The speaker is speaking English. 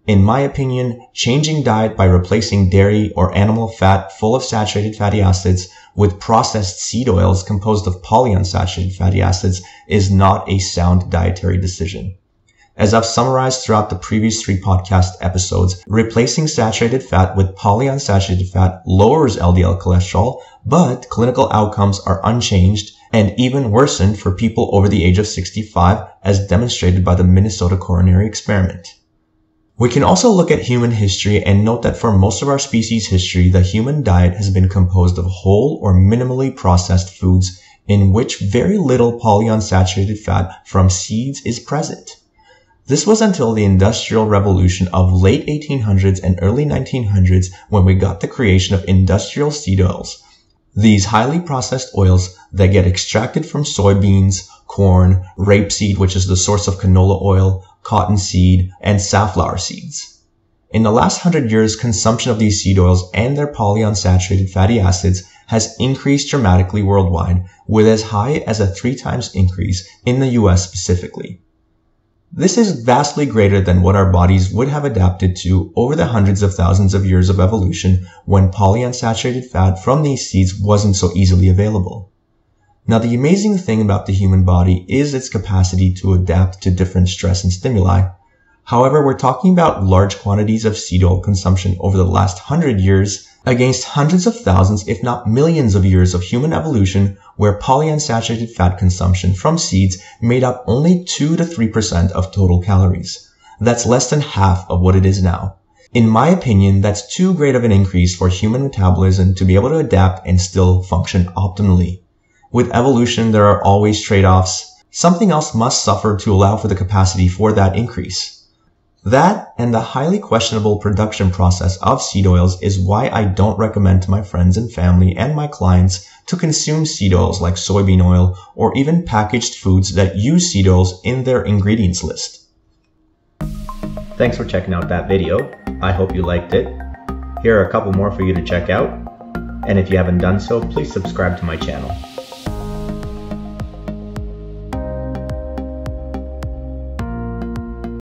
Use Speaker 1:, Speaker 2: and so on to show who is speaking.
Speaker 1: In my opinion, changing diet by replacing dairy or animal fat full of saturated fatty acids with processed seed oils composed of polyunsaturated fatty acids is not a sound dietary decision. As I've summarized throughout the previous 3 podcast episodes, replacing saturated fat with polyunsaturated fat lowers LDL cholesterol, but clinical outcomes are unchanged and even worsened for people over the age of 65, as demonstrated by the Minnesota Coronary Experiment. We can also look at human history and note that for most of our species' history, the human diet has been composed of whole or minimally processed foods in which very little polyunsaturated fat from seeds is present. This was until the Industrial Revolution of late 1800s and early 1900s when we got the creation of industrial seed oils. These highly processed oils that get extracted from soybeans, corn, rapeseed, which is the source of canola oil, cottonseed, and safflower seeds. In the last 100 years, consumption of these seed oils and their polyunsaturated fatty acids has increased dramatically worldwide, with as high as a 3 times increase in the US specifically. This is vastly greater than what our bodies would have adapted to over the hundreds of thousands of years of evolution when polyunsaturated fat from these seeds wasn't so easily available. Now, the amazing thing about the human body is its capacity to adapt to different stress and stimuli. However, we're talking about large quantities of seed oil consumption over the last 100 years against hundreds of thousands, if not millions of years of human evolution where polyunsaturated fat consumption from seeds made up only 2 to 3% of total calories. That's less than half of what it is now. In my opinion, that's too great of an increase for human metabolism to be able to adapt and still function optimally. With evolution, there are always trade-offs. Something else must suffer to allow for the capacity for that increase. That and the highly questionable production process of seed oils is why I don't recommend to my friends and family and my clients to consume seed oils like soybean oil or even packaged foods that use seed oils in their ingredients list. Thanks for checking out that video. I hope you liked it. Here are a couple more for you to check out. And if you haven't done so, please subscribe to my channel.